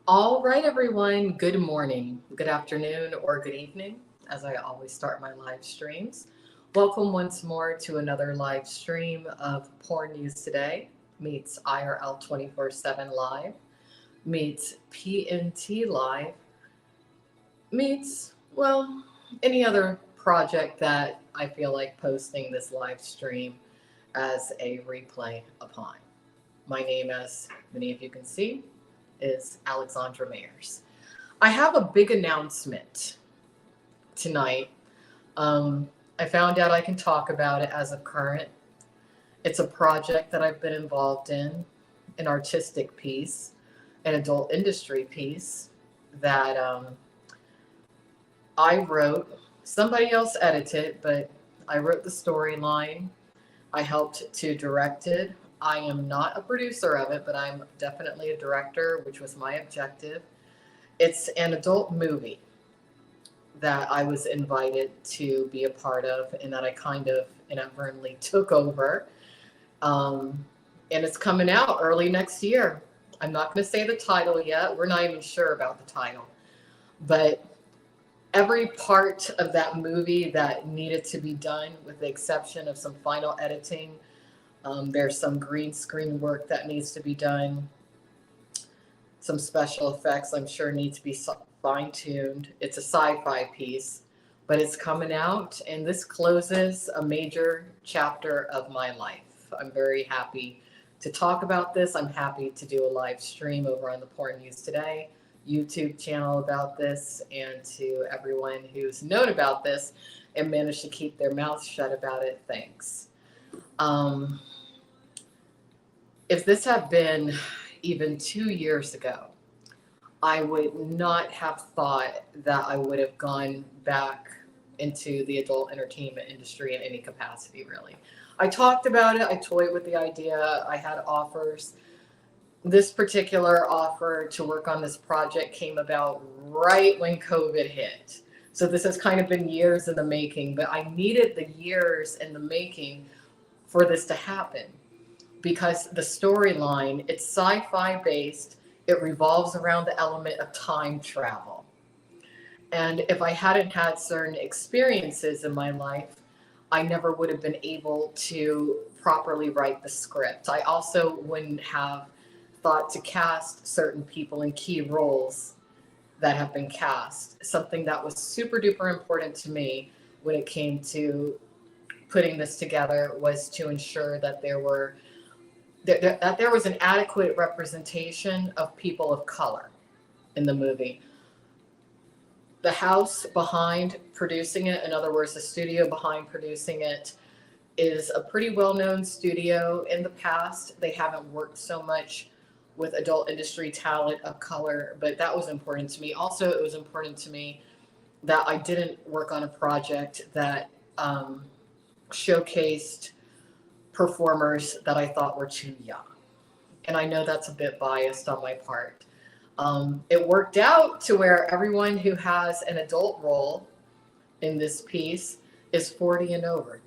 All right, everyone. Good morning, good afternoon, or good evening, as I always start my live streams. Welcome once more to another live stream of Porn News Today meets IRL 24/7 Live, meets PNT Live, meets, well, any other project that I feel like posting this live stream as a replay upon. My name, as many of you can see, is Alexandra Mayers. I have a big announcement tonight. I found out I can talk about it as of current. It's a project that I've been involved in, an artistic piece, an adult industry piece that I wrote. Somebody else edited, but I wrote the storyline. I helped to direct it. I am not a producer of it, but I'm definitely a director, which was my objective. It's an adult movie that I was invited to be a part of and that I kind of inadvertently took over. Um, and it's coming out early next year. I'm not going to say the title yet. We're not even sure about the title. But every part of that movie that needed to be done, with the exception of some final editing, there's some green screen work that needs to be done, some special effects I'm sure need to be fine tuned. It's a sci-fi piece, but it's coming out, and this closes a major chapter of my life. I'm very happy to talk about this. I'm happy to do a live stream over on the Porn News Today YouTube channel about this, and to everyone who's known about this and managed to keep their mouths shut about it, thanks. Um, if this had been even 2 years ago, I would not have thought that I would have gone back into the adult entertainment industry in any capacity, really. I talked about it, I toyed with the idea, I had offers. This particular offer to work on this project came about right when COVID hit. So this has kind of been years in the making, but I needed the years in the making for this to happen because the storyline, it's sci-fi based. It revolves around the element of time travel. And if I hadn't had certain experiences in my life, I never would have been able to properly write the script. I also wouldn't have thought to cast certain people in key roles that have been cast. Something that was super duper important to me when it came to putting this together was to ensure that there was an adequate representation of people of color in the movie. The house behind producing it, in other words, the studio behind producing it, is a pretty well known studio in the past. They haven't worked so much with adult industry talent of color, but that was important to me. Also, it was important to me that I didn't work on a project that showcased performers that I thought were too young. And I know that's a bit biased on my part. It worked out to where everyone who has an adult role in this piece is 40 and over.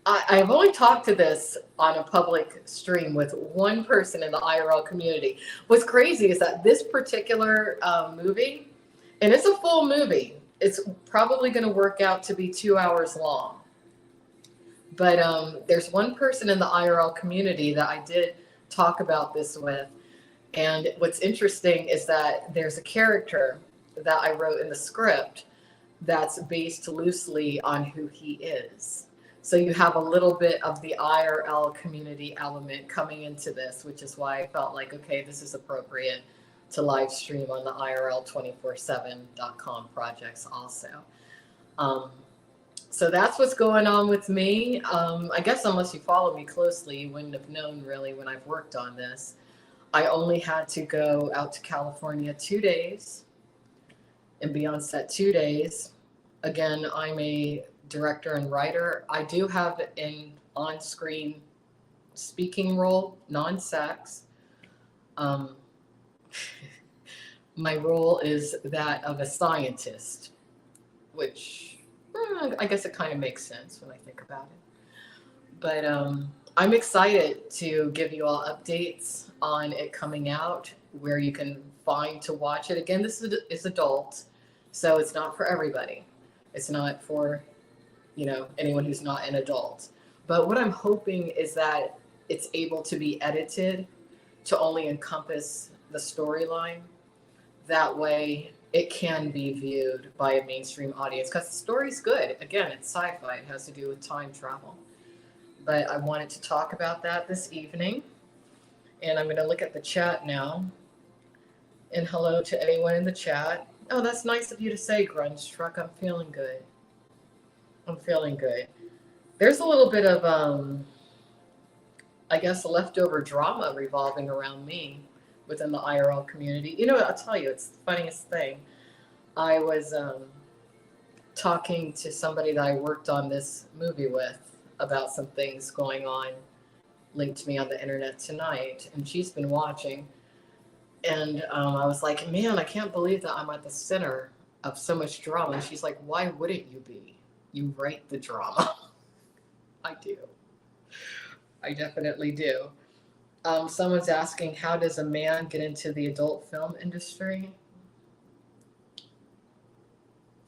I've only talked to this on a public stream with one person in the IRL community. What's crazy is that this particular movie, and it's a full movie, it's probably going to work out to be 2 hours long. But there's one person in the IRL community that I did talk about this with. And what's interesting is that there's a character that I wrote in the script that's based loosely on who he is. So you have a little bit of the IRL community element coming into this, which is why I felt like, okay, this is appropriate to live stream on the IRL247.com projects also. Um, so that's what's going on with me. I guess unless you follow me closely, you wouldn't have known really when I've worked on this. I only had to go out to California 2 days and be on set 2 days. Again, I'm a director and writer. I do have an on-screen speaking role, non-sex. Um, my role is that of a scientist, which I guess it kind of makes sense when I think about it. But I'm excited to give you all updates on it coming out. where you can find to watch it. Again, this is adult, so it's not for everybody. It's not for, anyone who's not an adult. But what I'm hoping is that it's able to be edited to only encompass the storyline. That way, it can be viewed by a mainstream audience because the story's good. Again, it's sci-fi. It has to do with time travel. But I wanted to talk about that this evening. And I'm going to look at the chat now. And hello to anyone in the chat. Oh, that's nice of you to say, Grunge Truck. I'm feeling good. I'm feeling good. There's a little bit of, I guess, leftover drama revolving around me within the IRL community. I'll tell you, it's the funniest thing. I was talking to somebody that I worked on this movie with about some things going on linked to me on the internet tonight, and she's been watching. And I was like, man, I can't believe that I'm at the center of so much drama. And she's like, why wouldn't you be? You write the drama. I do. I definitely do. Someone's asking, how does a man get into the adult film industry?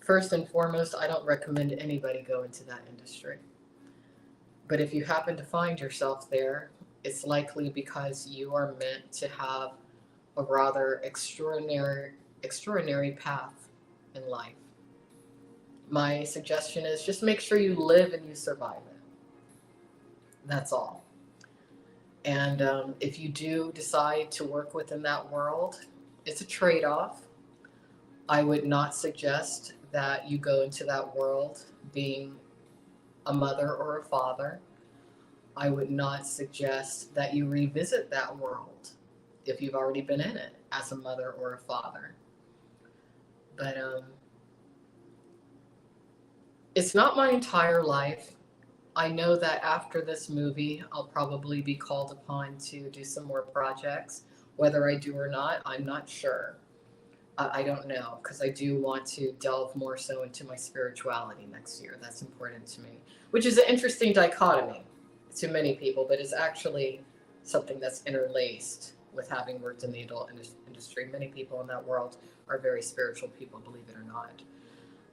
First and foremost, I don't recommend anybody go into that industry. But if you happen to find yourself there, it's likely because you are meant to have a rather extraordinary path in life. My suggestion is just make sure you live and you survive it. That's all. And if you do decide to work within that world, it's a trade-off. I would not suggest that you go into that world being a mother or a father. I would not suggest that you revisit that world if you've already been in it as a mother or a father. But it's not my entire life. I know that after this movie, I'll probably be called upon to do some more projects. Whether I do or not, I'm not sure. I don't know, because I do want to delve more so into my spirituality next year. That's important to me, which is an interesting dichotomy to many people, but it's actually something that's interlaced with having worked in the adult industry. Many people in that world are very spiritual people, believe it or not.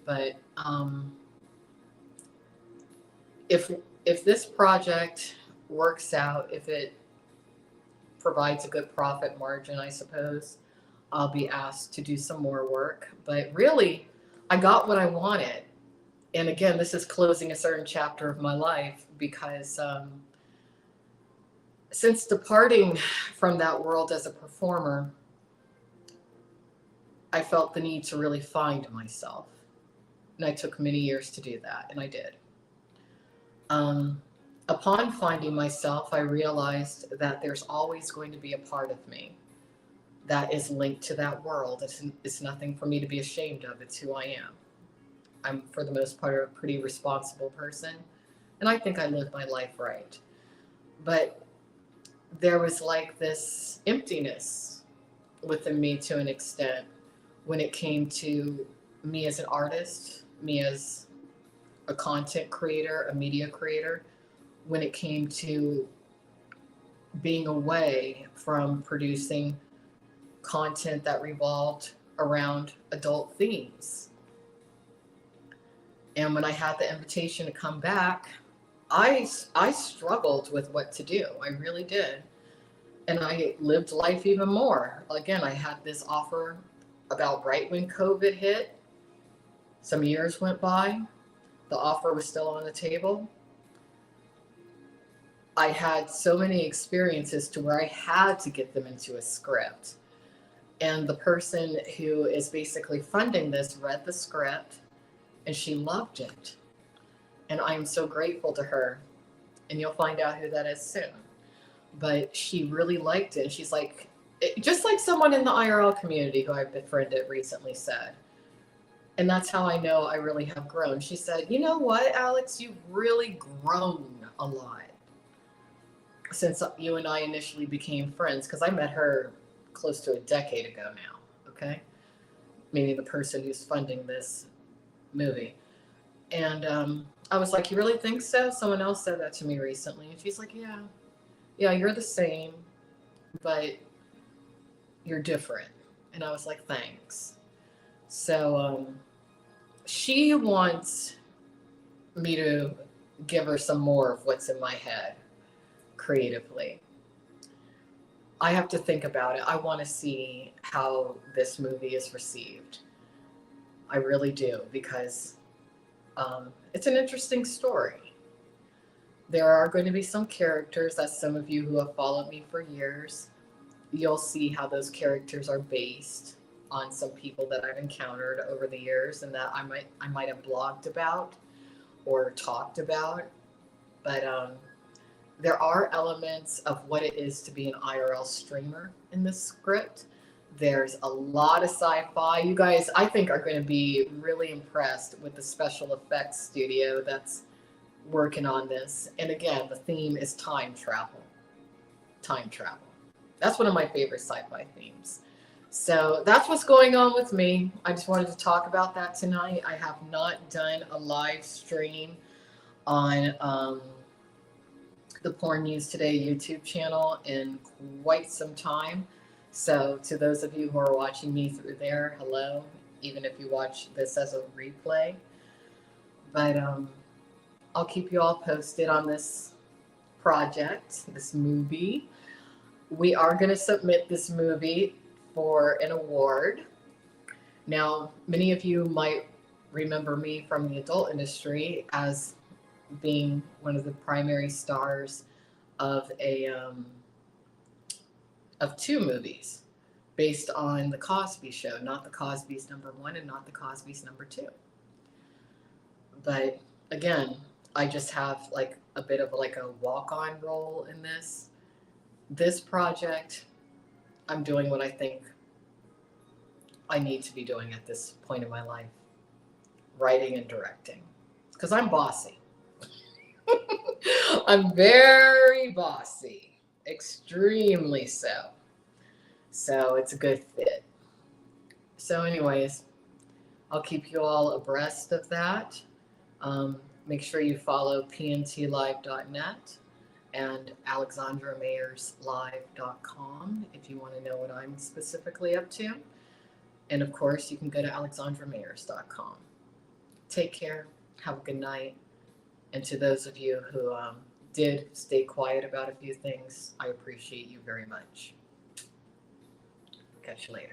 But if this project works out, if it provides a good profit margin, I suppose, I'll be asked to do some more work. But really, I got what I wanted. And again, this is closing a certain chapter of my life because since departing from that world as a performer, I felt the need to really find myself. And I took many years to do that, and I did. Upon finding myself, I realized that there's always going to be a part of me that is linked to that world. It's nothing for me to be ashamed of. It's who I am. I'm, for the most part, a pretty responsible person, and I think I live my life right. But there was like this emptiness within me to an extent when it came to me as an artist, me as a content creator, a media creator, when it came to being away from producing content that revolved around adult themes. And when I had the invitation to come back, I struggled with what to do. I really did. And I lived life even more. Again, I had this offer about right when COVID hit. Some years went by. The offer was still on the table. I had so many experiences to where I had to get them into a script. And the person who is basically funding this read the script and she loved it. And I'm so grateful to her. And you'll find out who that is soon. But she really liked it. And she's like, just like someone in the IRL community who I've befriended recently said. And that's how I know I really have grown. She said, you know what, Alex, you've really grown a lot since you and I initially became friends. Because I met her close to a decade ago now, okay? Meaning the person who's funding this movie. And I was like, you really think so? Someone else said that to me recently. And she's like, yeah, you're the same. But You're different. And I was like, thanks. So she wants me to give her some more of what's in my head creatively. I have to think about it. I want to see how this movie is received. I really do, because it's an interesting story. There are going to be some characters that some of you who have followed me for years, you'll see how those characters are based on some people that I've encountered over the years and that I might have blogged about or talked about. But there are elements of what it is to be an IRL streamer in this script. There's a lot of sci-fi. You guys, I think, are going to be really impressed with the special effects studio that's working on this. And again, the theme is time travel. Time travel. That's one of my favorite sci-fi themes. So that's what's going on with me. I just wanted to talk about that tonight. I have not done a live stream on the Porn News Today YouTube channel in quite some time. So to those of you who are watching me through there, hello, even if you watch this as a replay. But I'll keep you all posted on this project, this movie. We are going to submit this movie for an award. Now, many of you might remember me from the adult industry as being one of the primary stars of of two movies based on the Cosby Show, not the Cosby's #1 and not the Cosby's #2. But again, I just have like a bit of like a walk-on role in this. This project, I'm doing what I think I need to be doing at this point in my life, writing and directing, because I'm bossy. I'm very bossy, extremely so. So it's a good fit. So, anyways, I'll keep you all abreast of that. Make sure you follow pntlive.net and alexandramayerslive.com if you want to know what I'm specifically up to. And of course, you can go to alexandramayers.com. Take care. Have a good night. And to those of you who did stay quiet about a few things, I appreciate you very much. Catch you later.